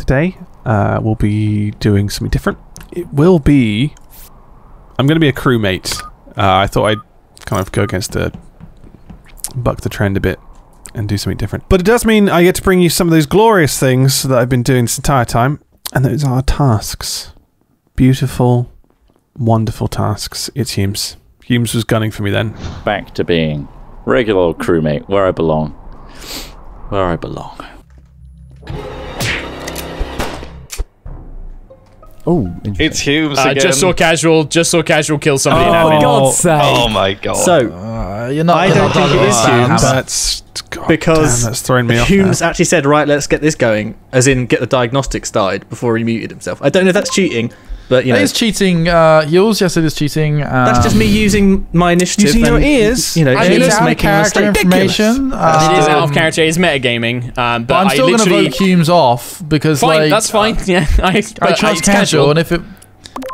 today. We'll be doing something different. It will be... I'm going to be a crewmate. I thought I'd kind of go against buck the trend a bit and do something different. But it does mean I get to bring you some of those glorious things that I've been doing this entire time, and those are tasks. Beautiful, wonderful tasks. It's Humes. Humes was gunning for me then. Back to being regular old crewmate, where I belong. Where I belong. Oh, it's Humes again. Just saw casual kill somebody. For God's sake! Oh my God! So you're not. I don't think it is Humes. That's because that's throwing me off. Humes actually said, "Right, let's get this going," as in get the diagnostic started before he muted himself. I don't know if that's cheating, but you know, it is cheating. Yours, yes, it is cheating. That's just me using my initiative. Using your ears, you know, it is out of character information. It is out of character. It's metagaming. But I'm still going to vote Humes off because, fine, like, that's fine. Yeah, I trust casual, and if it.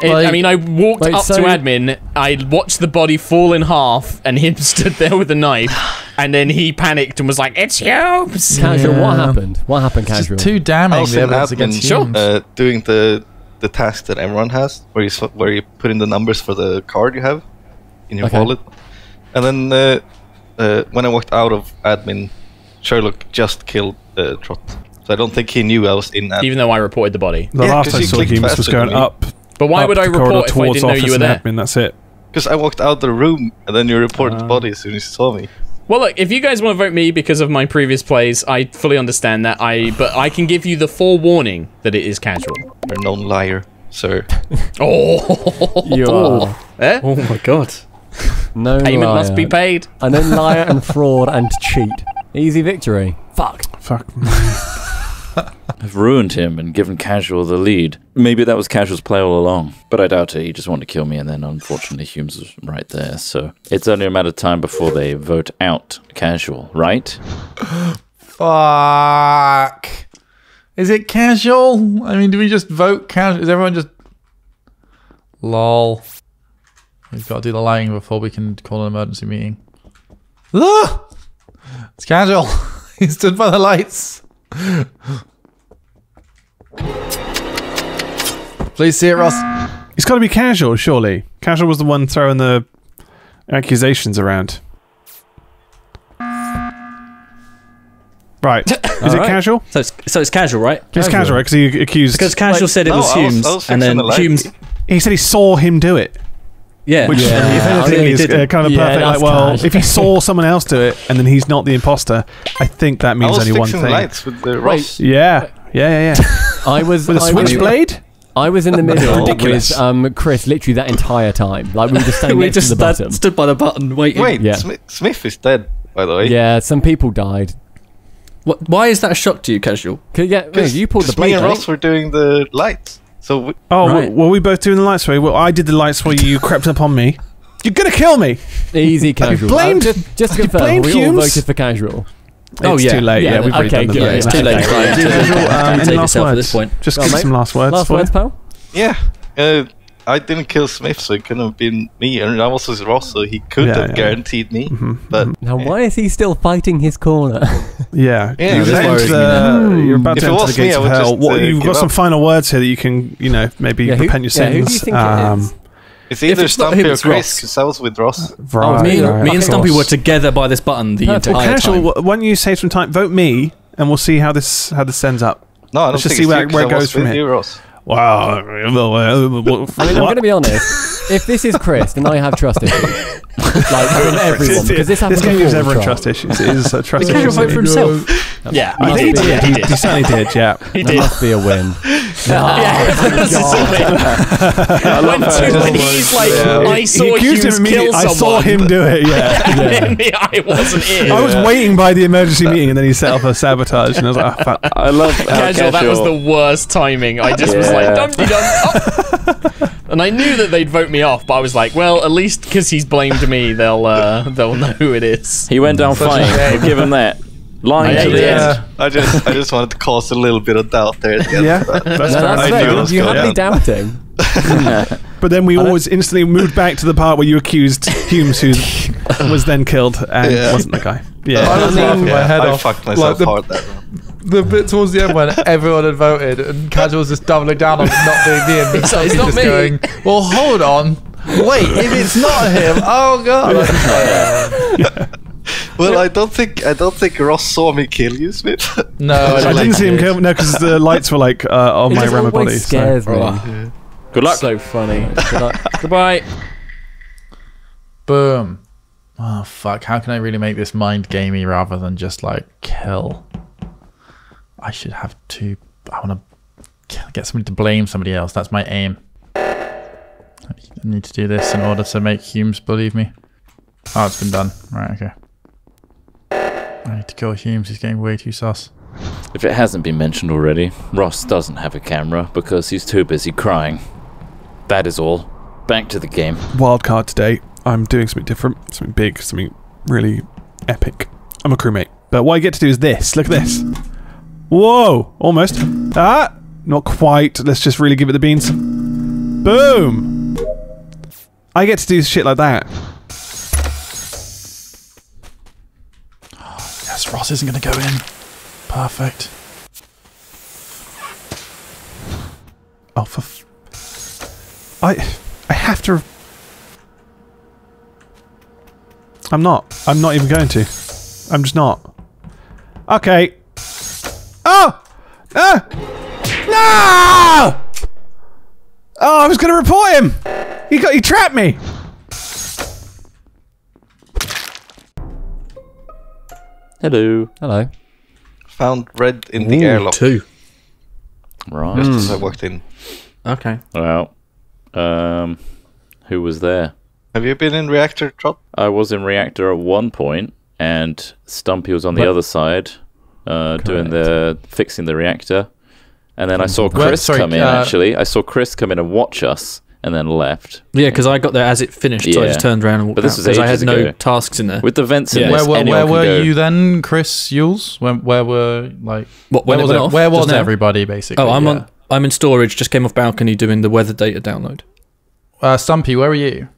I mean, I walked up to admin, I watched the body fall in half, and him stood there with a knife, and then he panicked and was like, "It's Humes!" Casual, what happened? What happened, Casual? It's too damning, the evidence against Humes. Doing the task that everyone has, where you put in the numbers for the card you have in your wallet. And then when I walked out of admin, Sherlock just killed Trot. So I don't think he knew I was in admin. Even though I reported the body. The last I saw Humes was going up. But why would I report if I didn't know you were there? Admin, that's it. Because I walked out the room and then you reported the body as soon as you saw me. Well, look, if you guys want to vote me because of my previous plays, I fully understand that. But I can give you the forewarning that it is casual. You're a known liar, sir. Oh, you are. Eh? Oh my God! No payment liar. must be paid. I know liar and fraud and cheat. Easy victory. Fuck. I've ruined him and given Casual the lead. Maybe that was Casual's play all along, but I doubt it. He just wanted to kill me, and then unfortunately Humes was right there. So it's only a matter of time before they vote out Casual, right? Fuck. Is it Casual? I mean, do we just vote Casual? Is everyone just... Lol. We've got to do the lying before we can call an emergency meeting. Ah! It's Casual. He stood by the lights. Please see it, Ross. It's got to be Casual, surely. Casual was the one throwing the accusations around. Right. Is it Casual? So it's Casual, right? It's Casual, right? Because he accused... Because Casual said it was Humes, and then Humes... He said he saw him do it. Yeah. Which, if anything, is kind of perfect. Like, well, if he saw someone else do it, and then he's not the imposter, I think that means only one thing. Lights with the Ross. Yeah. I was... With a switchblade? I was in the middle with Chris literally that entire time. Like, we were just standing next to the button. Stood by the button waiting. Wait, Smith is dead, by the way. Yeah, some people died. Why is that a shock to you, Casual? Yeah, you pulled the blade, me and Ross were doing the lights. So were we both doing the lights for you? Well, I did the lights while you crept up on me. You're gonna kill me! Easy, Casual. Just to confirm, we all voted for Casual. It's too late. Yeah, we've already done the vote. It's too late. Any last words? At this point. Just give some last words. Last words, pal? Yeah. I didn't kill Smith, so it couldn't have been me, and I was with Ross, so he could have guaranteed me. But now, why is he still fighting his corner? Yeah, you're about to enter the gates of hell. You've got some final words here that you can, maybe repent your sins. Who do you think it is? It's either Stumpy or Chris, because I was with Ross. Me and Stumpy were together by this button the entire time. Why don't you say some time? Vote me, and we'll see how this ends up. No, I don't Let's just think see where it goes from here. Wow. I mean, I'm going to be honest. If this is Chris, then I have trust issues. Like, from everyone. Because this game gives everyone trust issues. It is a trust issue. He vote for himself. Yeah, he did. He certainly did, yeah. That must be a win. When he's like, I saw Humes kill someone. I saw him do it, yeah. I wasn't in. I was waiting by the emergency meeting, and then he set up a sabotage, and I was like, oh, fuck. I love Casual. That was the worst timing. I just was like, dum-de-dum. And I knew that they'd vote me off, but I was like, well, at least because he's blamed me, they'll know who it is. He went down flying. We'll give him that. Lying to the end. I just wanted to cause a little bit of doubt there. Yeah, that's fair. You had me doubting. But then we always instantly moved back to the part where you accused Humes, who was then killed and wasn't the guy. I was laughing my head off. I fucked myself hard there. the bit towards the end when everyone had voted and Casual's just doubling down on it not being the end. It's not just me. going, well, hold on. Wait, if it's not him, oh god. Well, I don't think Ross saw me kill you, Smith. No, I didn't see him kill. No, because the lights were like on my Rama body. Scares me. Oh, Good luck. so funny. Good luck. Goodbye. Boom. Oh fuck! How can I really make this mind gamey rather than just like kill? I should have to. I want to get somebody to blame somebody else. That's my aim. I need to do this in order to make Humes believe me. Oh, it's been done. Right. Okay. I need to kill Humes. He's getting way too sus. If it hasn't been mentioned already, Ross doesn't have a camera because he's too busy crying. That is all. Back to the game. Wildcard today. I'm doing something different, something big, something really epic. I'm a crewmate. But what I get to do is this. Look at this. Whoa! Almost. Ah! Not quite. Let's just really give it the beans. Boom! I get to do shit like that. Yes, Ross isn't going to go in. Perfect. Oh, I have to... I'm not even going to. I'm just not. Okay. Oh! Ah! No! Oh, I was going to report him! He trapped me! Hello. Hello. Found red in the airlock. 2. Right. Just as I walked in. Okay. Well, who was there? Have you been in reactor, Trot? I was in reactor at one point, and Stumpy was on the other side, fixing the reactor. And then I saw Chris come in. Actually, I saw Chris come in and watch us, and then left. Yeah, because I got there as it finished, so I just turned around and walked But this out. was Because I had ages no ago. tasks in there. With the vents in Yeah. this, Where were you then, Chris Yules? Where were like? What, when Where it was went off? Where was Just now? everybody basically? Oh, I'm in storage. Just came off balcony doing the weather data download. Stumpy, where were you?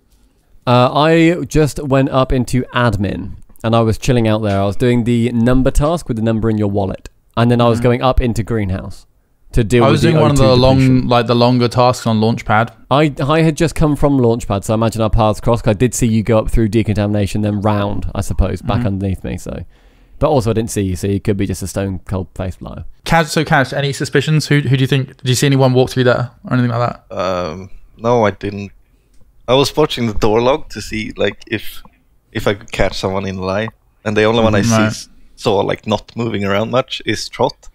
I just went up into admin and I was chilling out there. I was doing the number task with the number in your wallet, and then I was going up into greenhouse to deal with the I was doing one of the O2 depletion. the longer tasks on Launchpad. I had just come from Launchpad, so I imagine our paths crossed. 'Cause I did see you go up through decontamination, then round, I suppose, back underneath me. So, but also I didn't see you, so you could be just a stone cold face liar. Cash, any suspicions? Who do you think? Did you see anyone walk through there or anything like that? No, I didn't. I was watching the door log to see like if I could catch someone in a lie, and the only one I saw like not moving around much is Trot.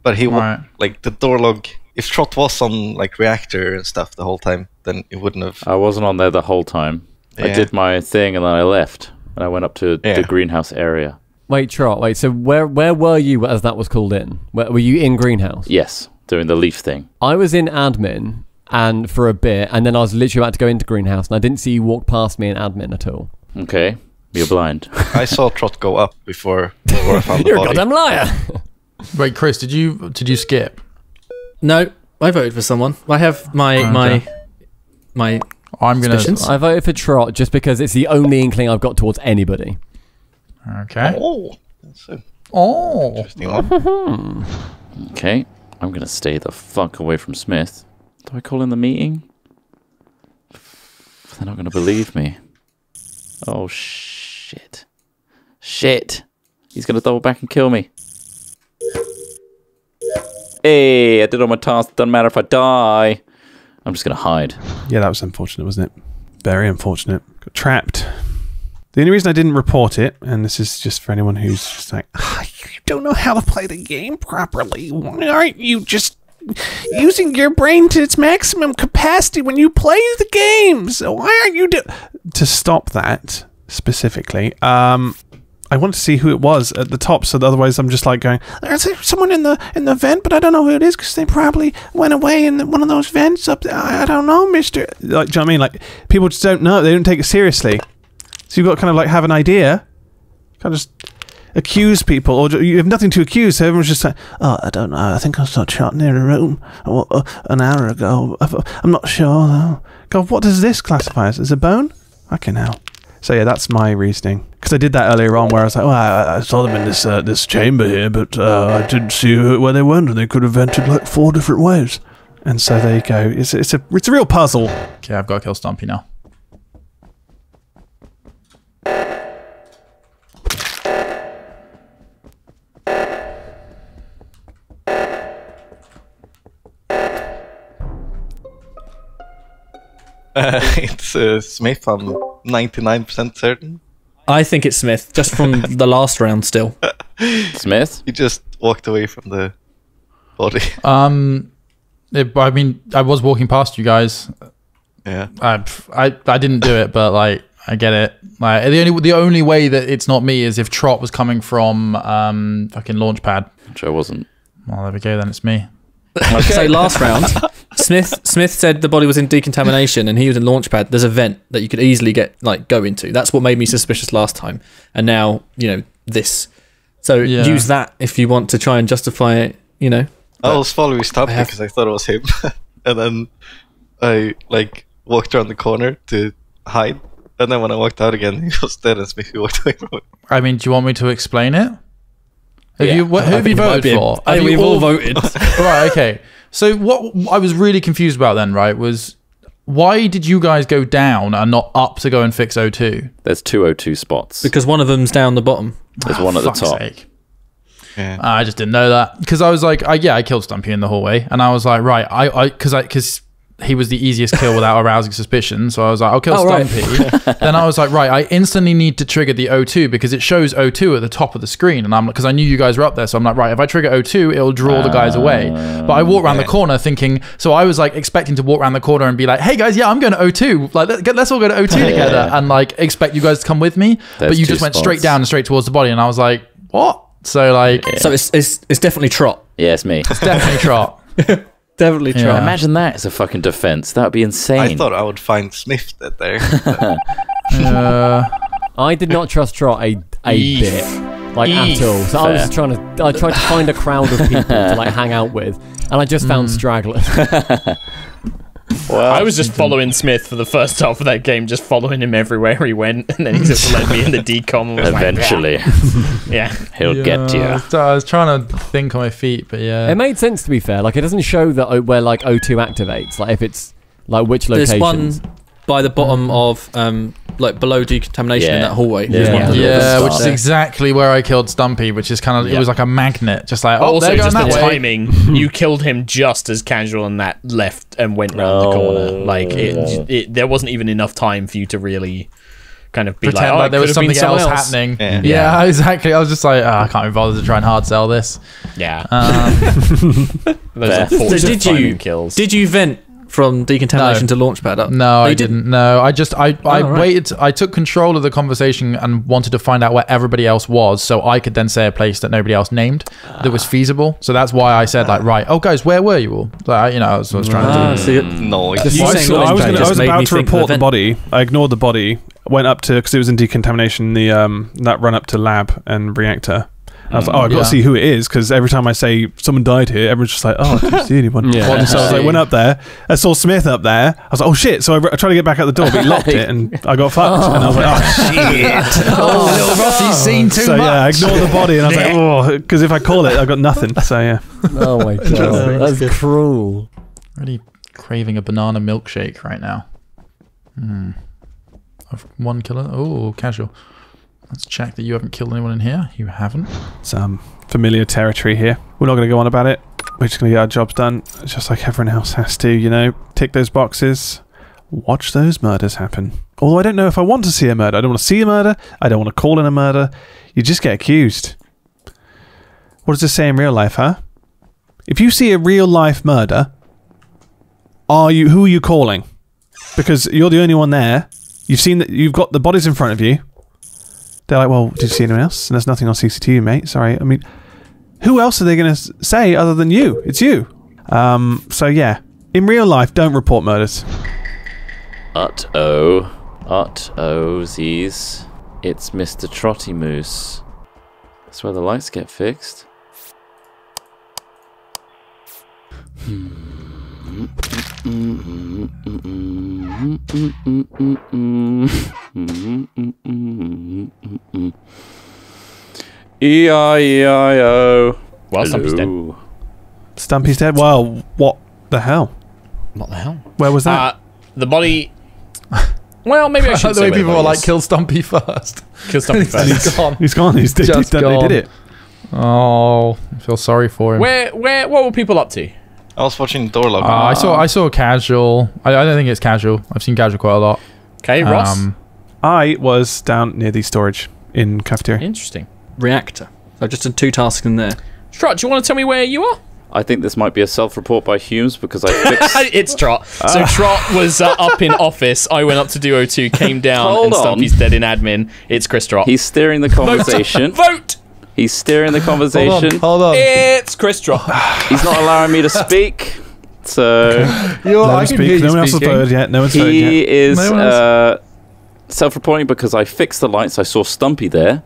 But he like the door log. If Trot was on like reactor and stuff the whole time, then it wouldn't have. I wasn't on there the whole time. Yeah. I did my thing and then I left, and I went up to the greenhouse area. Wait, Trot. Wait. So where were you as that was called in? Were you in greenhouse? Yes, doing the leaf thing. I was in admin and for a bit, and then I was literally about to go into greenhouse, and I didn't see you walk past me in admin at all. Okay, you're blind. I saw Trot go up before I found the You're body. a goddamn liar. Wait, Chris, did you skip? No, I voted for someone. I have my I'm gonna. suspicions. I voted for Trot just because it's the only inkling I've got towards anybody. Okay. Oh, that's an Oh. interesting one. Okay, I'm gonna stay the fuck away from Smith. Do I call in the meeting? They're not gonna believe me. Oh shit. Shit. He's gonna double back and kill me. Hey, I did all my tasks. Doesn't matter if I die. I'm just gonna hide. Yeah, that was unfortunate, wasn't it? Very unfortunate. Got trapped. The only reason I didn't report it, and this is just for anyone who's just like, you don't know how to play the game properly. Why aren't you just using your brain to its maximum capacity when you play the games? Why aren't you to stop that specifically? I want to see who it was at the top, so that otherwise I'm just like going, there's someone in the vent, but I don't know who it is because they probably went away in one of those vents up there. I don't know, mister. Like, do you know what I mean? Like, people just don't know. They don't take it seriously. So you've got to kind of like have an idea. Kind of just accuse people, or you have nothing to accuse, so everyone's just like, oh, I don't know. I think I saw shot near a room an hour ago. I'm not sure, though. God, what does this classify as? As a bone? Okay, now. So yeah, that's my reasoning. Because I did that earlier on, where I was like, "Oh, I saw them in this chamber here, but I didn't see where they went, and they could have entered like 4 different ways." And so there you go. It's a real puzzle. Okay, I've got to kill Stumpy now. It's Smith. I'm 99% certain. I think it's Smith, just from the last round still. Smith? He just walked away from the body. I mean, I was walking past you guys. Yeah. I didn't do it, but like I get it. Like the only way that it's not me is if Trot was coming from fucking Launchpad. Which I wasn't. Well, there we go. Then it's me. So last round, Smith said the body was in decontamination and he was in Launchpad. There's a vent that you could easily go into. That's what made me suspicious last time. And now, this. So use that if you want to try and justify it, I was following Stumpy because I thought it was him. And then I walked around the corner to hide. And then when I walked out again, he was dead and Smith walked away from it. I mean, do you want me to explain it? Who have you voted for? We've all voted. Right, okay. So what I was really confused about then, right, was why did you guys go down and not up to go and fix O2? There's 2 O2 spots. Because one of them's down the bottom. There's one at the top. Sake. Yeah. I just didn't know that. Because I was like, I killed Stumpy in the hallway. And I was like, right, because he was the easiest kill without arousing suspicion. So I was like, I'll kill Stumpy. Right. Then I was like, right, I instantly need to trigger the O2 because it shows O2 at the top of the screen. And because I knew you guys were up there. So I'm like, right, if I trigger O2, it'll draw the guys away. But I walked around the corner thinking, so I was like expecting to walk around the corner and be like, hey guys, yeah, I'm going to O2. Like, let's all go to O2 together and like expect you guys to come with me. But you just went straight down and straight towards the body. And I was like, what? So like, so it's definitely Trot. Yeah, it's me. It's definitely Trot. Definitely Trot. Yeah. Imagine that as a fucking defense. That would be insane. I thought I would find Smith dead there. I did not trust Trot a bit, at all. So I was I tried to find a crowd of people to hang out with, and I just found stragglers. Well, I was just following Smith for the first half of that game, just following him everywhere he went, and then he just led me in the decom. And was eventually, he'll get you. So I was trying to think on my feet, but it made sense to be fair. Like, it doesn't show that where O2 activates. Like, if it's which locations. There's one by the bottom of below decontamination in that hallway. Which is exactly where I killed Stumpy, which is kind of it was like a magnet, just like also just the way. timing. You killed him just as casual and that left and went round the corner. Like there wasn't even enough time for you to really kind of be pretend like there was something else happening. Yeah, exactly. I was just like, I can't be bothered to try and hard sell this. Yeah. Did you vent from decontamination to Launchpad up? No, I didn't. No, I waited. I took control of the conversation and wanted to find out where everybody else was, so I could then say a place that nobody else named that was feasible. So that's why I said right, oh guys, where were you all? Like, I was trying to do. No, I was about to report the body. I ignored the body. Went up to because it was in decontamination. That run up to lab and reactor. I was like, I've got to see who it is, because every time I say someone died here, everyone's just like, I didn't see anyone. So I was like, went up there, I saw Smith up there, I was like, oh shit, so I tried to get back out the door, but he locked it, and I got fucked, and I was like, shit. Little Rossi's seen too much. I ignored the body, and I was like, because if I call it, I've got nothing, so yeah. Oh my god, that's cruel. Really craving a banana milkshake right now. I've one killer. Oh, casual. Let's check that you haven't killed anyone in here. You haven't. Some familiar territory here. We're not going to go on about it. We're just going to get our jobs done. It's just like everyone else has to, tick those boxes. Watch those murders happen. Although I don't know if I want to see a murder. I don't want to see a murder. I don't want to call in a murder. You just get accused. What does this say in real life, huh? If you see a real life murder, who are you calling? Because you're the only one there. You've seen that you've got the bodies in front of you. They're like, well, did you see anyone else? And there's nothing on CCTV, mate. Sorry. I mean, who else are they going to say other than you? It's you. So, yeah. In real life, don't report murders. Zies. It's Mr. Trotty Moose. That's where the lights get fixed. E-I-E-I-O. Well, Stumpy's dead. Hello. Stumpy's dead. Well, what the hell? What the hell? Where was that? The body. Well, maybe I should the say way where people the were body like, is. "Kill Stumpy first." Kill Stumpy And first. he's gone. He's gone. He's Just they gone. did it. Oh, I feel sorry for him. What were people up to? I was watching the door lock. I saw casual. I don't think it's casual. I've seen casual quite a lot. Okay, Ross. I was down near the storage in cafeteria. Interesting. Reactor. So just did 2 tasks in there. Strat, do you want to tell me where you are? I think this might be a self-report by Humes because I fixed... It's Trot. So Trot was up in office. I went up to do O2, came down, Hold and on. Stumpy's dead in admin. It's Chris Trot. He's steering the conversation. Vote! He's steering the conversation. Hold on. It's Chris Trot. He's not allowing me to speak. So You know, Let I him can speak. hear you No one else has speaking. voted yet. No one's voted he yet. is No one self-reporting because I fixed the lights. I saw Stumpy there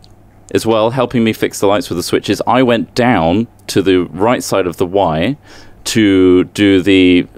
as well, helping me fix the lights with the switches. I went down to the right side of the Y to do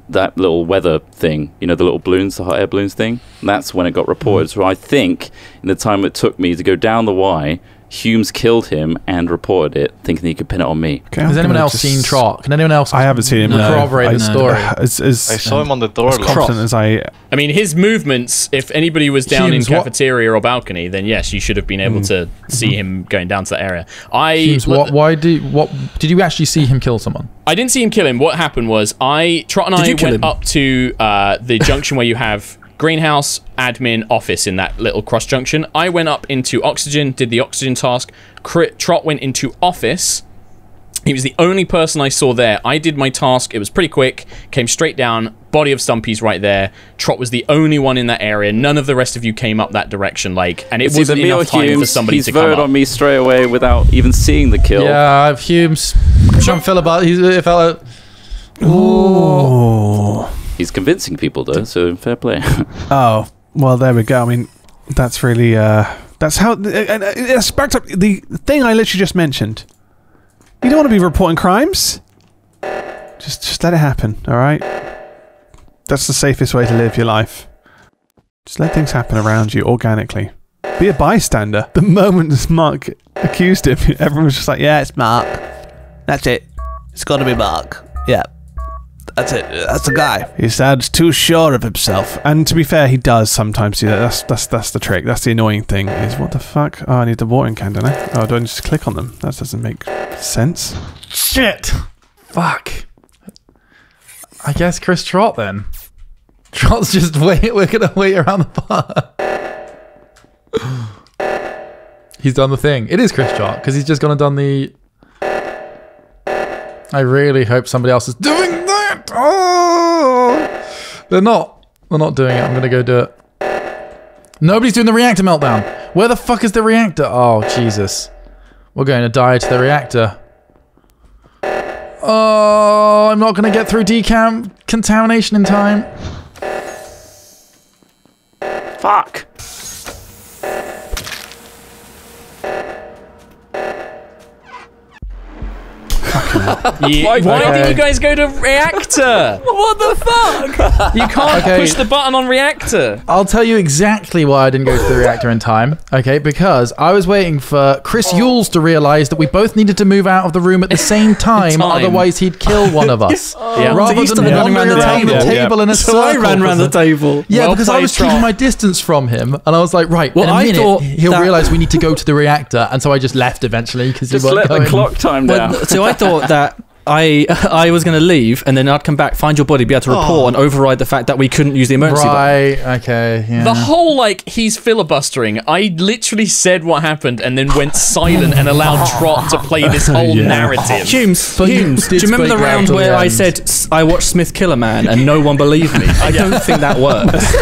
that little weather thing, you know, the little balloons, the hot air balloons thing. That's when it got reported. So I think in the time it took me to go down the Y, Humes killed him and reported it, thinking he could pin it on me. Okay, Has I'm anyone gonna else just- seen Trot? Can anyone else? I haven't seen him. No. corroborate the story. As I saw him on the door lock. confident as I. I mean, his movements, if anybody was down Humes, in what- cafeteria or balcony, then yes, you should have been able to see him going down to that area. Humes, what did you actually see him kill someone? I didn't see him kill him. What happened was Trot and Did I you kill went him? up to the junction where you have greenhouse, admin, office in that little cross junction. I went up into oxygen, did the oxygen task. Trot went into office. He was the only person I saw there. I did my task. It was pretty quick. Came straight down. Body of Stumpy's right there. Trot was the only one in that area. None of the rest of you came up that direction. And it It's wasn't either me or enough time for Humes. somebody He's to come voted up. on me straight away without even seeing the kill. Yeah, I've Humes. Sean Philibert. He's a fellow. Oh. He's convincing people though, so fair play. Oh. Well, there we go. I mean, that's really. That's how. It's back to the thing I literally just mentioned. You don't want to be reporting crimes. Just let it happen. All right. That's the safest way to live your life. Just let things happen around you organically. Be a bystander. The moment Mark accused him, everyone was just like, "Yeah, it's Mark. That's it. It's got to be Mark. Yeah." That's it. That's the guy. He sounds too sure of himself. And to be fair, he does sometimes do that. That's the trick. That's the annoying thing. Is what the fuck? Oh, I need the watering can, don't I? Oh, do I just click on them? That doesn't make sense. Shit. Fuck. I guess Chris Trot then. Trot's just wait. We're gonna wait around the bar. He's done the thing. It is Chris Trot because he's just gone and done the. I really hope somebody else is doing that. Oh, they're not. They're not doing it. I'm gonna go do it. Nobody's doing the reactor meltdown. Where the fuck is the reactor? Oh Jesus. We're going to die to the reactor. Oh, I'm not going to get through decontamination in time. Fuck. Why did you guys go to reactor? What the fuck? You can't Okay. push the button on reactor. I'll tell you exactly why I didn't go to the reactor in time. Okay, because I was waiting for Chris Yules to realise that we both needed to move out of the room at the same time, otherwise he'd kill one of us. Yeah. Rather So you than started running wandering around the around the table. table in a So circle. I ran for around the table. Yeah, Well because I played, was keeping Trot. my distance from him, and I was like, right, Well, in a I minute, thought he'll that- realise we need to go to the reactor, and so I just left eventually because he Just weren't let the going. clock time down. Well, so I thought that I was going to leave and then I'd come back, find your body, be able to report and override the fact that we couldn't use the emergency button. Right, okay, yeah. The whole, he's filibustering. I literally said what happened and then went silent and allowed Trot to play this whole narrative. Humes, But you Humes, do did you remember the speak out round till the where I end. said I watched Smith kill a man and no one believed me? I don't think that works.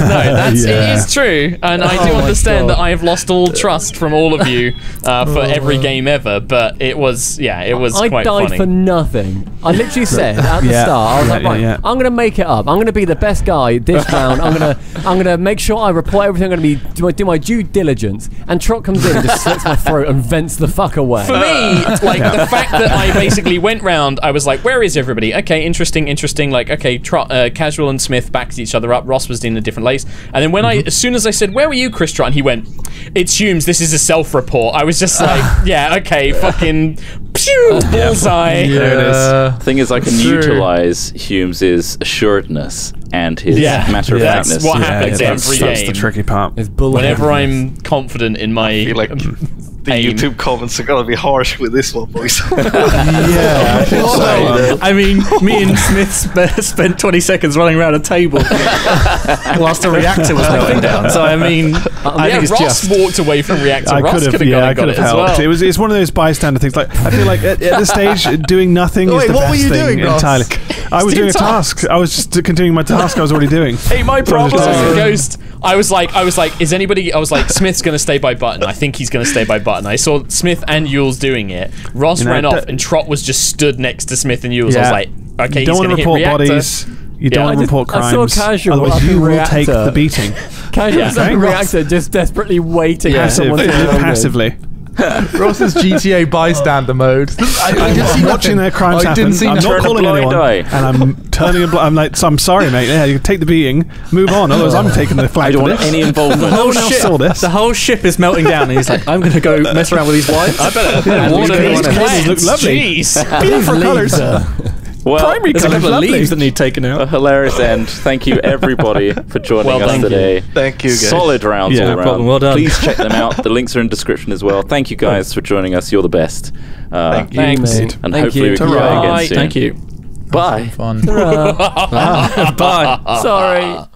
It Yeah. is true, and I do Oh my understand God. that I have lost all trust from all of you for every game ever. But it was I quite died funny. for nothing. game. I literally said at the start, I was like, right, I'm gonna make it up. I'm gonna be the best guy this round. I'm gonna make sure I report everything. I'm gonna do my due diligence. And Trot comes in and just slits my throat and vents the fuck away. For me, like the fact that I basically went round, I was like, where is everybody? Okay, interesting. Like, okay, Trot, Casual and Smith backed each other up. Ross was in a different place. And then when as soon as I said, where were you, Chris Trot? And he went, it's Humes. This is a self-report. I was just like, yeah, okay, fucking pew, bullseye. There it is. Thing is, I can utilize Humes' assuredness and his matter of factness. That's what happens every game. That's the tricky part. Whenever I'm confident in my I feel like the YouTube comments are gonna be harsh with this one, boys. Yeah, I think so. I mean, me and Smith spent 20 seconds running around a table whilst the reactor was melting down. So I mean, I think it's Ross walked away from reactor. I Ross could have got it helped. as well. It's one of those bystander things. Like I feel like at this stage, doing nothing is the best thing entirely. I was doing a task. I was just continuing my task I was already doing. Hey, my problem is Ghost. I was like, is anybody? I was like, Smith's gonna stay by button. I think he's gonna stay by button. I saw Smith and Yules doing it. Ross ran off, and Trot was just stood next to Smith and Yules. I was like, okay, you don't want to report bodies. You don't want to report crimes. I saw Casual otherwise you will take the beating. Casual was a reactor, just desperately waiting for someone to passively. Ross's GTA bystander mode. I'm watching their crimes happen. I'm not calling anyone, and I'm turning. I'm like, so I'm sorry, mate. Yeah, you take the beating, move on. Otherwise, I'm taking the flag. I don't want any involvement. The whole ship is melting down, and he's like, I'm gonna go mess around with these wipes. I better water these plants. Look lovely. Jeez. Beautiful colours. Well, primary there's a colours, couple of lovely. leaves that need taken out. A hilarious end. Thank you, everybody, for joining us today. Thank you, guys. Solid rounds all no around. problem. Well done. Please check them out. The links are in the description as well. Thank you guys for joining us. You're the best. Thank you. Thanks. And Thank hopefully you. we can go again soon. Thank you. Bye. Fun. Bye. Sorry.